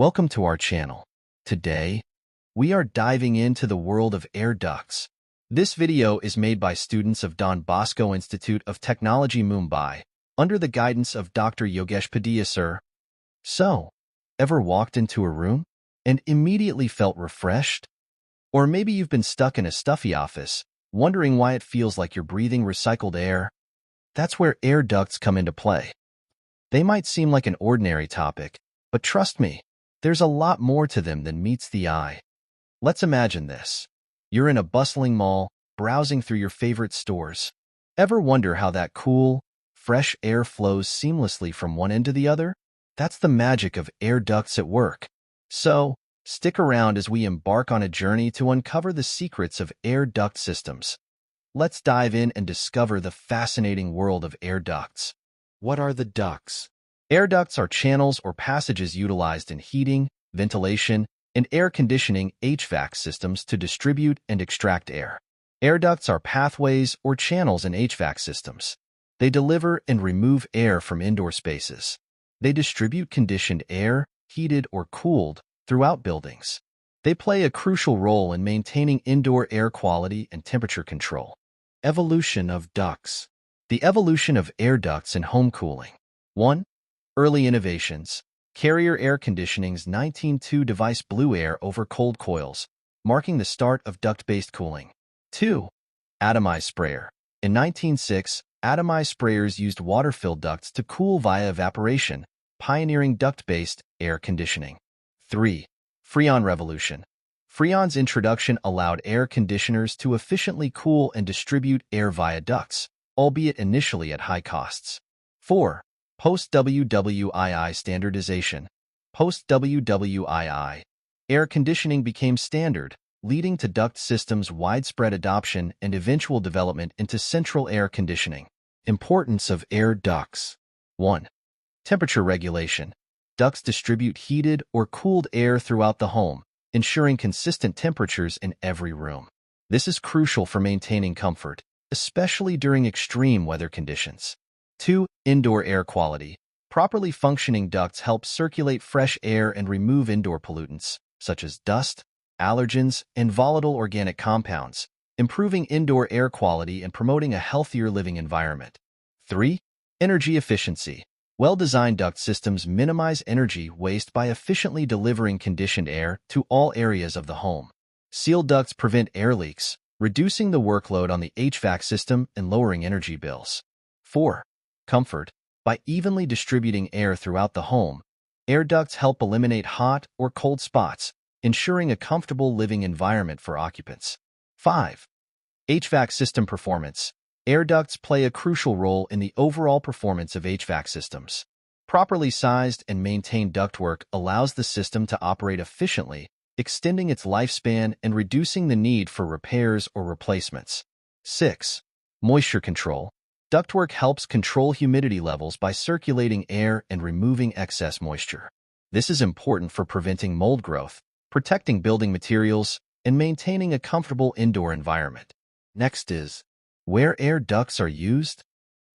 Welcome to our channel. Today, we are diving into the world of air ducts. This video is made by students of Don Bosco Institute of Technology, Mumbai, under the guidance of Dr. Yogesh Padilla, sir. So, ever walked into a room and immediately felt refreshed? Or maybe you've been stuck in a stuffy office, wondering why it feels like you're breathing recycled air? That's where air ducts come into play. They might seem like an ordinary topic, but trust me, there's a lot more to them than meets the eye. Let's imagine this. You're in a bustling mall, browsing through your favorite stores. Ever wonder how that cool, fresh air flows seamlessly from one end to the other? That's the magic of air ducts at work. So, stick around as we embark on a journey to uncover the secrets of air duct systems. Let's dive in and discover the fascinating world of air ducts. What are the ducts? Air ducts are channels or passages utilized in heating, ventilation, and air conditioning HVAC systems to distribute and extract air. Air ducts are pathways or channels in HVAC systems. They deliver and remove air from indoor spaces. They distribute conditioned air, heated or cooled, throughout buildings. They play a crucial role in maintaining indoor air quality and temperature control. Evolution of ducts. The evolution of air ducts in home cooling. 1. Early innovations. Carrier air conditioning's 1902 device blew air over cold coils, marking the start of duct-based cooling. 2. Atomized sprayer. In 1906, atomized sprayers used water-filled ducts to cool via evaporation, pioneering duct-based air conditioning. 3. Freon revolution. Freon's introduction allowed air conditioners to efficiently cool and distribute air via ducts, albeit initially at high costs. 4. Post-WWII standardization. Post-WWII, air conditioning became standard, leading to duct systems' widespread adoption and eventual development into central air conditioning. Importance of air ducts. 1. Temperature regulation. Ducts distribute heated or cooled air throughout the home, ensuring consistent temperatures in every room. This is crucial for maintaining comfort, especially during extreme weather conditions. 2. Indoor air quality. Properly functioning ducts help circulate fresh air and remove indoor pollutants, such as dust, allergens, and volatile organic compounds, improving indoor air quality and promoting a healthier living environment. 3. Energy efficiency. Well-designed duct systems minimize energy waste by efficiently delivering conditioned air to all areas of the home. Sealed ducts prevent air leaks, reducing the workload on the HVAC system and lowering energy bills. 4. Comfort. By evenly distributing air throughout the home, air ducts help eliminate hot or cold spots, ensuring a comfortable living environment for occupants. 5. HVAC system performance. Air ducts play a crucial role in the overall performance of HVAC systems. Properly sized and maintained ductwork allows the system to operate efficiently, extending its lifespan and reducing the need for repairs or replacements. 6. Moisture control. Ductwork helps control humidity levels by circulating air and removing excess moisture. This is important for preventing mold growth, protecting building materials, and maintaining a comfortable indoor environment. Next is where air ducts are used.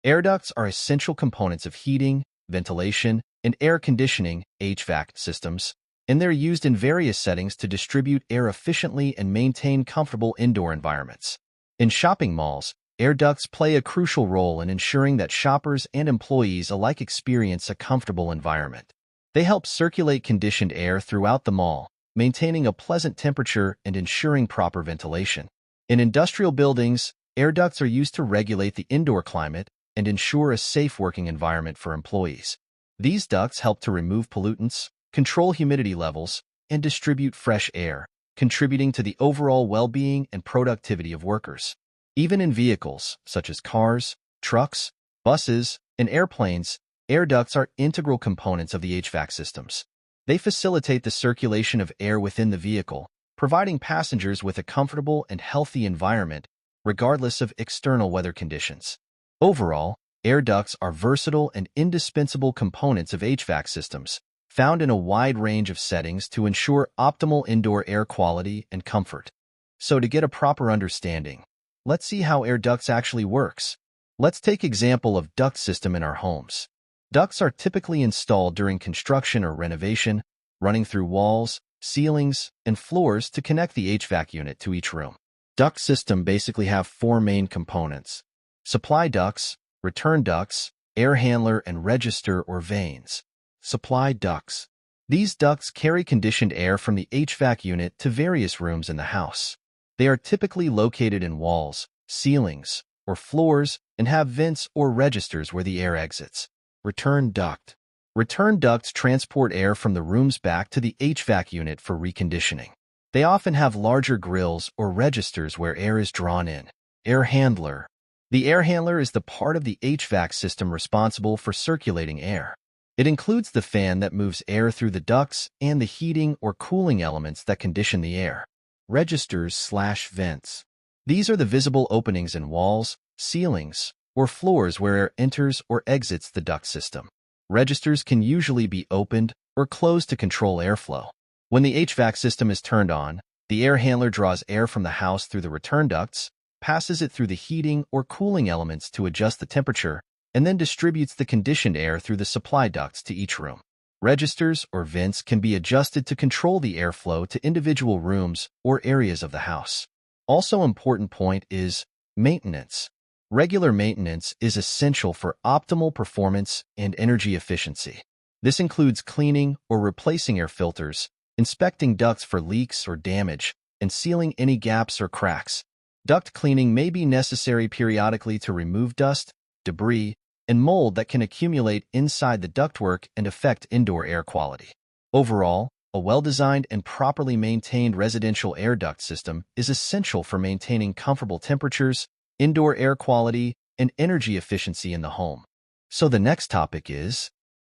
Air ducts are essential components of heating, ventilation, and air conditioning HVAC systems, and they're used in various settings to distribute air efficiently and maintain comfortable indoor environments. In shopping malls, air ducts play a crucial role in ensuring that shoppers and employees alike experience a comfortable environment. They help circulate conditioned air throughout the mall, maintaining a pleasant temperature and ensuring proper ventilation. In industrial buildings, air ducts are used to regulate the indoor climate and ensure a safe working environment for employees. These ducts help to remove pollutants, control humidity levels, and distribute fresh air, contributing to the overall well-being and productivity of workers. Even in vehicles, such as cars, trucks, buses, and airplanes, air ducts are integral components of the HVAC systems. They facilitate the circulation of air within the vehicle, providing passengers with a comfortable and healthy environment, regardless of external weather conditions. Overall, air ducts are versatile and indispensable components of HVAC systems, found in a wide range of settings to ensure optimal indoor air quality and comfort. So to get a proper understanding, let's see how air ducts actually works. Let's take example of duct system in our homes. Ducts are typically installed during construction or renovation, running through walls, ceilings, and floors to connect the HVAC unit to each room. Duct system basically have four main components: supply ducts, return ducts, air handler, and register or vanes. Supply ducts. These ducts carry conditioned air from the HVAC unit to various rooms in the house. They are typically located in walls, ceilings, or floors and have vents or registers where the air exits. Return duct. Return ducts transport air from the rooms back to the HVAC unit for reconditioning. They often have larger grills or registers where air is drawn in. Air handler. The air handler is the part of the HVAC system responsible for circulating air. It includes the fan that moves air through the ducts and the heating or cooling elements that condition the air. Registers/vents. These are the visible openings in walls, ceilings, or floors where air enters or exits the duct system. Registers can usually be opened or closed to control airflow. When the HVAC system is turned on, the air handler draws air from the house through the return ducts, passes it through the heating or cooling elements to adjust the temperature, and then distributes the conditioned air through the supply ducts to each room. Registers or vents can be adjusted to control the airflow to individual rooms or areas of the house. Also important point is maintenance. Regular maintenance is essential for optimal performance and energy efficiency. This includes cleaning or replacing air filters, inspecting ducts for leaks or damage, and sealing any gaps or cracks. Duct cleaning may be necessary periodically to remove dust, debris, and mold that can accumulate inside the ductwork and affect indoor air quality. Overall, a well-designed and properly maintained residential air duct system is essential for maintaining comfortable temperatures, indoor air quality, and energy efficiency in the home. So the next topic is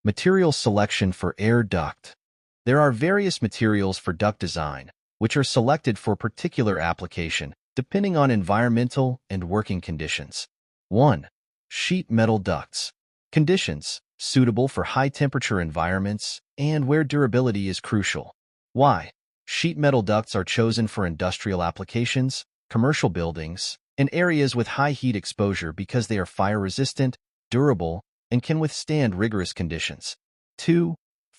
material selection for air duct. There are various materials for duct design, which are selected for particular application, depending on environmental and working conditions. 1. Sheet metal ducts. Conditions: suitable for high-temperature environments and where durability is crucial. Why? Sheet metal ducts are chosen for industrial applications, commercial buildings, and areas with high heat exposure because they are fire-resistant, durable, and can withstand rigorous conditions. 2.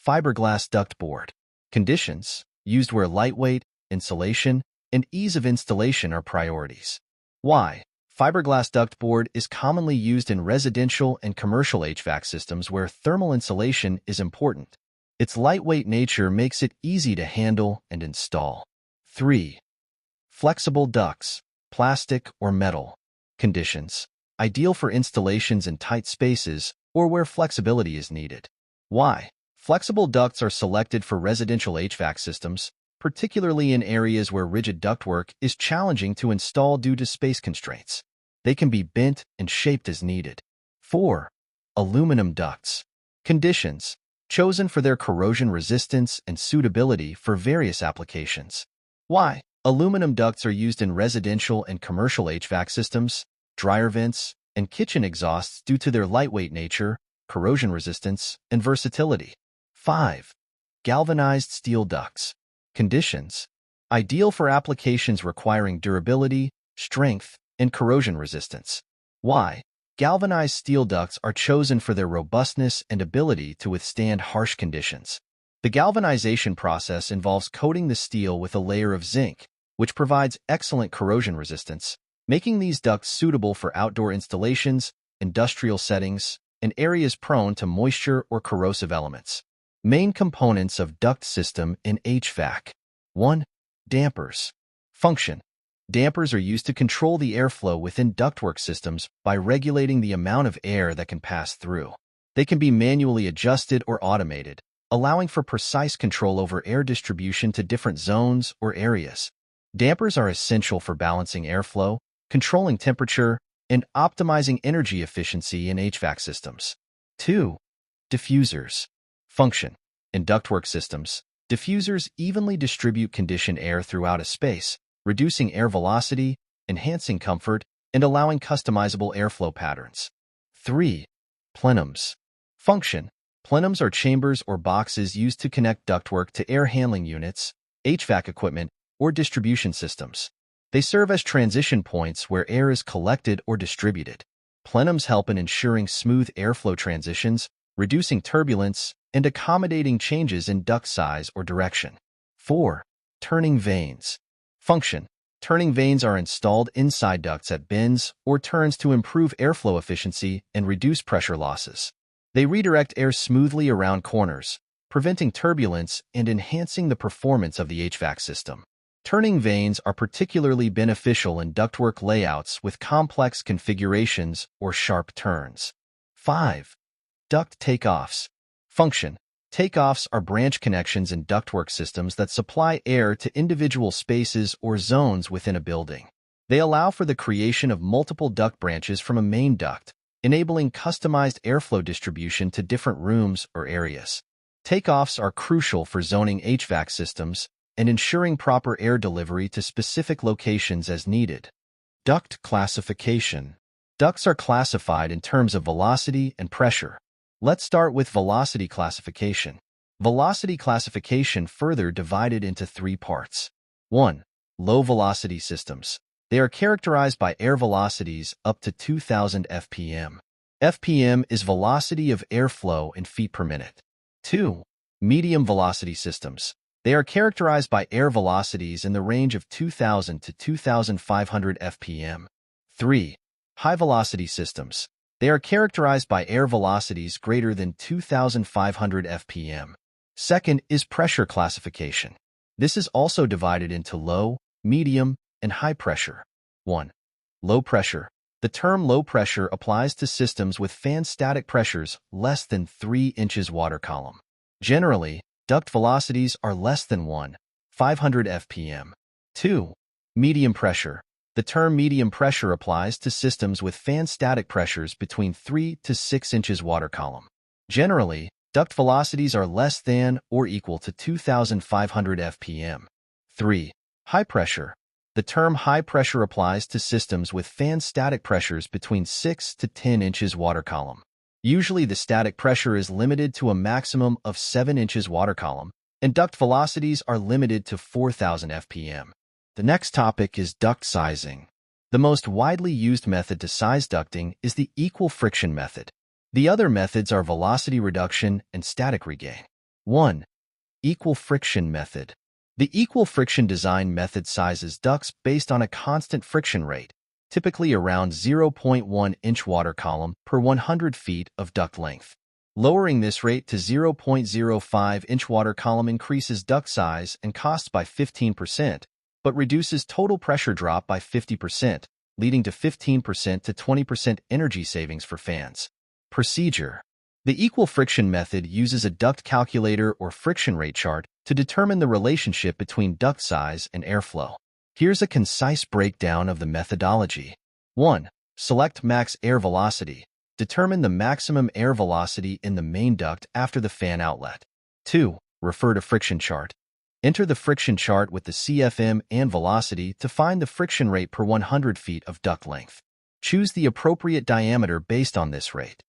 Fiberglass duct board. Conditions: used where lightweight, insulation, and ease of installation are priorities. Why? Fiberglass duct board is commonly used in residential and commercial HVAC systems where thermal insulation is important. Its lightweight nature makes it easy to handle and install. 3. Flexible ducts, plastic or metal. Conditions: ideal for installations in tight spaces or where flexibility is needed. Why? Flexible ducts are selected for residential HVAC systems, particularly in areas where rigid ductwork is challenging to install due to space constraints. They can be bent and shaped as needed. 4. Aluminum ducts. Conditions: chosen for their corrosion resistance and suitability for various applications. Why? Aluminum ducts are used in residential and commercial HVAC systems, dryer vents, and kitchen exhausts due to their lightweight nature, corrosion resistance, and versatility. 5. Galvanized steel ducts. Conditions: ideal for applications requiring durability, strength, and corrosion resistance. Why? Galvanized steel ducts are chosen for their robustness and ability to withstand harsh conditions. The galvanization process involves coating the steel with a layer of zinc, which provides excellent corrosion resistance, making these ducts suitable for outdoor installations, industrial settings, and areas prone to moisture or corrosive elements. Main components of duct system in HVAC. 1. Dampers. Function: dampers are used to control the airflow within ductwork systems by regulating the amount of air that can pass through. They can be manually adjusted or automated, allowing for precise control over air distribution to different zones or areas. Dampers are essential for balancing airflow, controlling temperature, and optimizing energy efficiency in HVAC systems. 2. Diffusers. Function: in ductwork systems, diffusers evenly distribute conditioned air throughout a space, reducing air velocity, enhancing comfort, and allowing customizable airflow patterns. 3. Plenums. Function: plenums are chambers or boxes used to connect ductwork to air handling units, HVAC equipment, or distribution systems. They serve as transition points where air is collected or distributed. Plenums help in ensuring smooth airflow transitions, reducing turbulence and accommodating changes in duct size or direction. 4. Turning vanes. Function. Turning vanes are installed inside ducts at bends or turns to improve airflow efficiency and reduce pressure losses. They redirect air smoothly around corners, preventing turbulence and enhancing the performance of the HVAC system. Turning vanes are particularly beneficial in ductwork layouts with complex configurations or sharp turns. 5. Duct takeoffs. Function. Takeoffs are branch connections in ductwork systems that supply air to individual spaces or zones within a building. They allow for the creation of multiple duct branches from a main duct, enabling customized airflow distribution to different rooms or areas. Takeoffs are crucial for zoning HVAC systems and ensuring proper air delivery to specific locations as needed. Duct classification. Ducts are classified in terms of velocity and pressure. Let's start with velocity classification. Velocity classification further divided into 3 parts. 1. Low-velocity systems. They are characterized by air velocities up to 2,000 fpm. fpm is velocity of airflow in feet per minute. 2. Medium-velocity systems. They are characterized by air velocities in the range of 2,000 to 2,500 fpm. 3. High-velocity systems. They are characterized by air velocities greater than 2,500 fpm. Second is pressure classification. This is also divided into low, medium, and high pressure. 1. Low pressure. The term low pressure applies to systems with fan static pressures less than 3 inches water column. Generally, duct velocities are less than 500 fpm. 2. Medium pressure. The term medium pressure applies to systems with fan static pressures between 3 to 6 inches water column. Generally, duct velocities are less than or equal to 2,500 fpm. 3. High pressure. The term high pressure applies to systems with fan static pressures between 6 to 10 inches water column. Usually the static pressure is limited to a maximum of 7 inches water column, and duct velocities are limited to 4,000 fpm. The next topic is duct sizing. The most widely used method to size ducting is the equal friction method. The other methods are velocity reduction and static regain. 1. Equal friction method. The equal friction design method sizes ducts based on a constant friction rate, typically around 0.1 inch water column per 100 feet of duct length. Lowering this rate to 0.05 inch water column increases duct size and cost by 15%, but reduces total pressure drop by 50%, leading to 15% to 20% energy savings for fans. Procedure. The equal friction method uses a duct calculator or friction rate chart to determine the relationship between duct size and airflow. Here's a concise breakdown of the methodology. 1. Select max air velocity. Determine the maximum air velocity in the main duct after the fan outlet. 2. Refer to friction chart. Enter the friction chart with the CFM and velocity to find the friction rate per 100 feet of duct length. Choose the appropriate diameter based on this rate.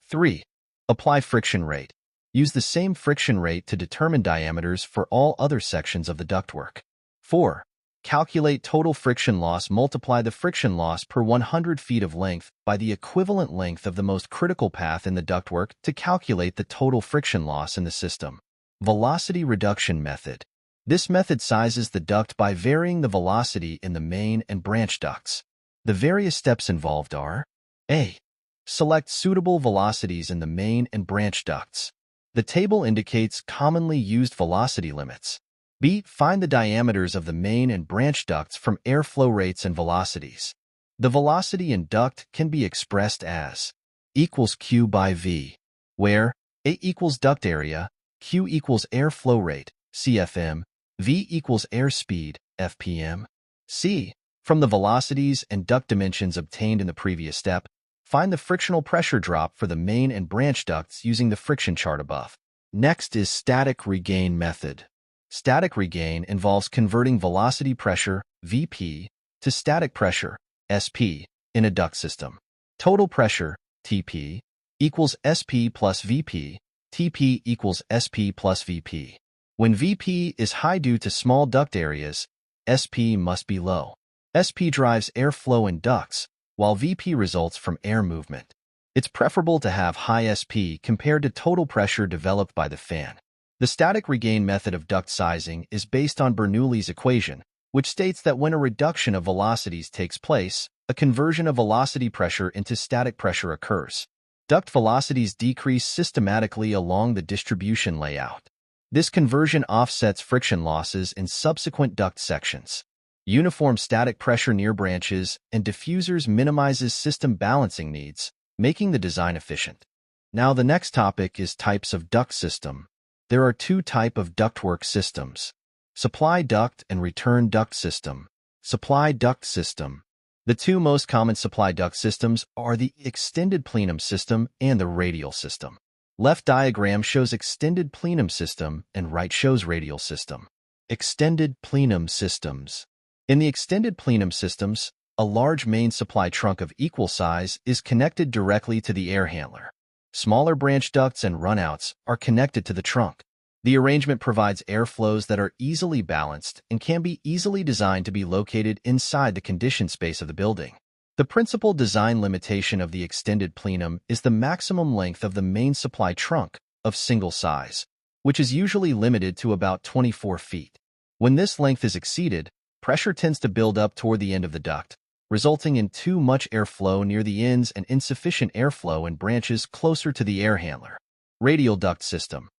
3. Apply friction rate. Use the same friction rate to determine diameters for all other sections of the ductwork. 4. Calculate total friction loss. Multiply the friction loss per 100 feet of length by the equivalent length of the most critical path in the ductwork to calculate the total friction loss in the system. Velocity reduction method. This method sizes the duct by varying the velocity in the main and branch ducts. The various steps involved are: A. Select suitable velocities in the main and branch ducts. The table indicates commonly used velocity limits. B. Find the diameters of the main and branch ducts from airflow rates and velocities. The velocity in duct can be expressed as equals Q by V, where A equals duct area, Q equals airflow rate, CFM, V equals airspeed, FPM. C. From the velocities and duct dimensions obtained in the previous step, find the frictional pressure drop for the main and branch ducts using the friction chart above. Next is static regain method. Static regain involves converting velocity pressure, VP, to static pressure, SP, in a duct system. Total pressure, TP, equals SP plus VP, TP equals SP plus VP. When VP is high due to small duct areas, SP must be low. SP drives airflow in ducts, while VP results from air movement. It's preferable to have high SP compared to total pressure developed by the fan. The static regain method of duct sizing is based on Bernoulli's equation, which states that when a reduction of velocities takes place, a conversion of velocity pressure into static pressure occurs. Duct velocities decrease systematically along the distribution layout. This conversion offsets friction losses in subsequent duct sections. Uniform static pressure near branches and diffusers minimizes system balancing needs, making the design efficient. Now the next topic is types of duct system. There are two types of ductwork systems: supply duct and return duct system. Supply duct system. The two most common supply duct systems are the extended plenum system and the radial system. Left diagram shows extended plenum system and right shows radial system. Extended plenum systems. In the extended plenum systems, a large main supply trunk of equal size is connected directly to the air handler. Smaller branch ducts and runouts are connected to the trunk. The arrangement provides airflows that are easily balanced and can be easily designed to be located inside the conditioned space of the building. The principal design limitation of the extended plenum is the maximum length of the main supply trunk of single size, which is usually limited to about 24 feet. When this length is exceeded, pressure tends to build up toward the end of the duct, resulting in too much airflow near the ends and insufficient airflow in branches closer to the air handler. Radial duct system.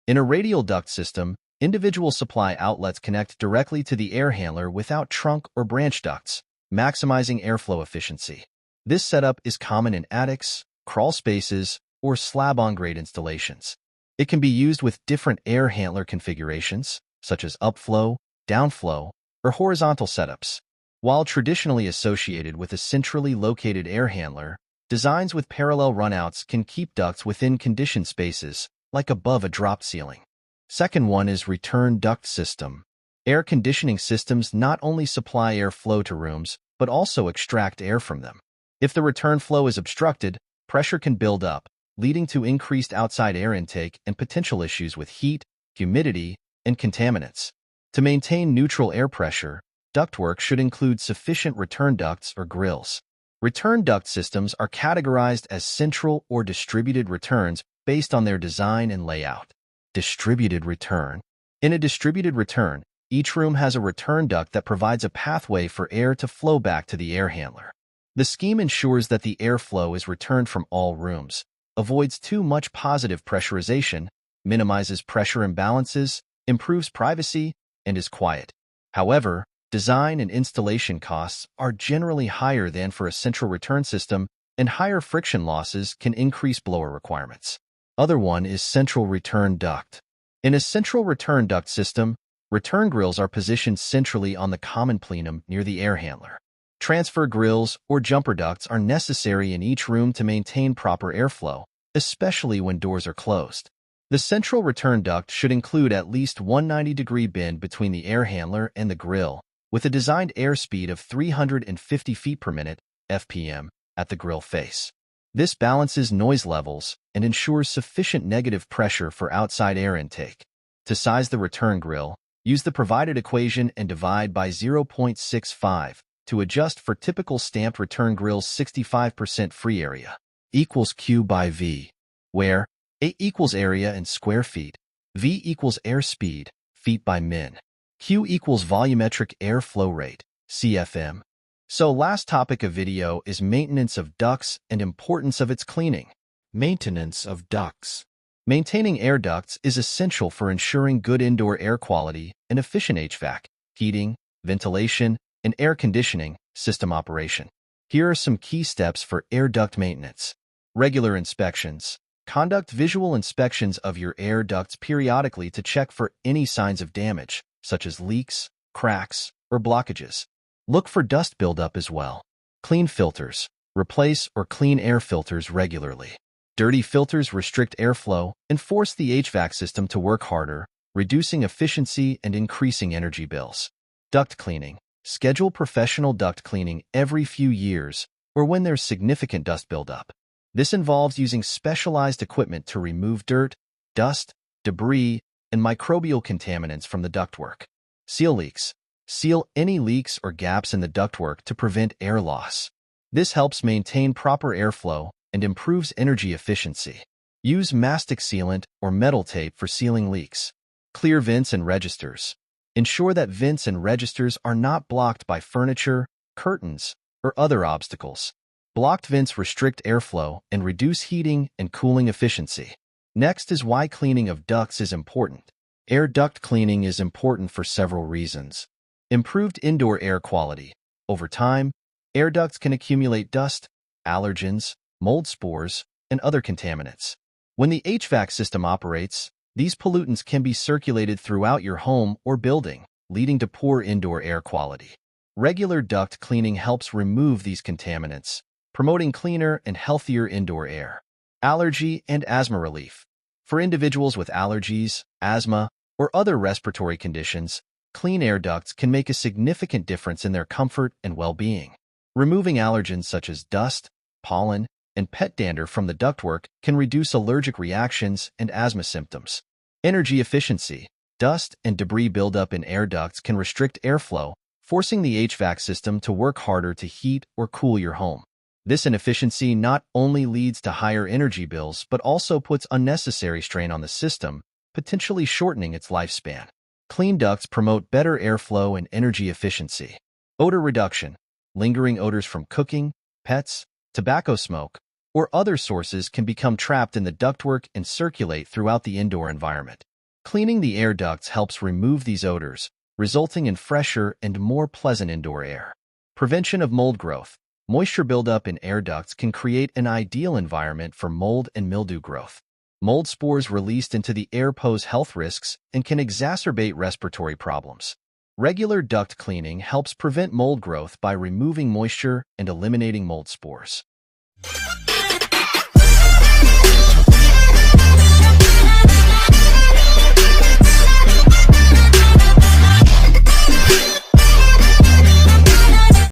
In a radial duct system, individual supply outlets connect directly to the air handler without trunk or branch ducts, maximizing airflow efficiency. This setup is common in attics, crawl spaces, or slab-on-grade installations. It can be used with different air handler configurations, such as upflow, downflow, or horizontal setups. While traditionally associated with a centrally located air handler, designs with parallel runouts can keep ducts within conditioned spaces, like above a drop ceiling. Second one is return duct system. Air conditioning systems not only supply air flow to rooms, but also extract air from them. If the return flow is obstructed, pressure can build up, leading to increased outside air intake and potential issues with heat, humidity, and contaminants. To maintain neutral air pressure, ductwork should include sufficient return ducts or grills. Return duct systems are categorized as central or distributed returns based on their design and layout. Distributed return. In a distributed return, each room has a return duct that provides a pathway for air to flow back to the air handler. The scheme ensures that the airflow is returned from all rooms, avoids too much positive pressurization, minimizes pressure imbalances, improves privacy, and is quiet. However, design and installation costs are generally higher than for a central return system, and higher friction losses can increase blower requirements. Other one is central return duct. In a central return duct system, return grills are positioned centrally on the common plenum near the air handler. Transfer grills or jumper ducts are necessary in each room to maintain proper airflow, especially when doors are closed. The central return duct should include at least 190-degree bend between the air handler and the grill, with a designed airspeed of 350 feet per minute (FPM) at the grill face. This balances noise levels and ensures sufficient negative pressure for outside air intake. To size the return grill, use the provided equation and divide by 0.65 to adjust for typical stamped return grill's 65% free area. Equals Q by V, where A equals area in square feet, V equals airspeed, feet by min. Q equals volumetric air flow rate, CFM. So last topic of video is maintenance of ducts and importance of its cleaning. Maintenance of ducts. Maintaining air ducts is essential for ensuring good indoor air quality and efficient HVAC, heating, ventilation, and air conditioning system operation. Here are some key steps for air duct maintenance. Regular inspections. Conduct visual inspections of your air ducts periodically to check for any signs of damage, such as leaks, cracks, or blockages. Look for dust buildup as well. Clean filters. Replace or clean air filters regularly. Dirty filters restrict airflow and force the HVAC system to work harder, reducing efficiency and increasing energy bills. Duct cleaning. Schedule professional duct cleaning every few years or when there's significant dust buildup. This involves using specialized equipment to remove dirt, dust, debris, and microbial contaminants from the ductwork. Seal leaks. Seal any leaks or gaps in the ductwork to prevent air loss. This helps maintain proper airflow and improves energy efficiency. Use mastic sealant or metal tape for sealing leaks. Clear vents and registers. Ensure that vents and registers are not blocked by furniture, curtains, or other obstacles. Blocked vents restrict airflow and reduce heating and cooling efficiency. Next is why cleaning of ducts is important. Air duct cleaning is important for several reasons. Improved indoor air quality. Over time, air ducts can accumulate dust, allergens, mold spores, and other contaminants. When the HVAC system operates, these pollutants can be circulated throughout your home or building, leading to poor indoor air quality. Regular duct cleaning helps remove these contaminants, promoting cleaner and healthier indoor air. Allergy and asthma relief. For individuals with allergies, asthma, or other respiratory conditions, clean air ducts can make a significant difference in their comfort and well-being. Removing allergens such as dust, pollen, and pet dander from the ductwork can reduce allergic reactions and asthma symptoms. Energy efficiency. Dust and debris buildup in air ducts can restrict airflow, forcing the HVAC system to work harder to heat or cool your home. This inefficiency not only leads to higher energy bills but also puts unnecessary strain on the system, potentially shortening its lifespan. Clean ducts promote better airflow and energy efficiency. Odor reduction. Lingering odors from cooking, pets, tobacco smoke, or other sources can become trapped in the ductwork and circulate throughout the indoor environment. Cleaning the air ducts helps remove these odors, resulting in fresher and more pleasant indoor air. Prevention of mold growth. Moisture buildup in air ducts can create an ideal environment for mold and mildew growth. Mold spores released into the air pose health risks and can exacerbate respiratory problems. Regular duct cleaning helps prevent mold growth by removing moisture and eliminating mold spores.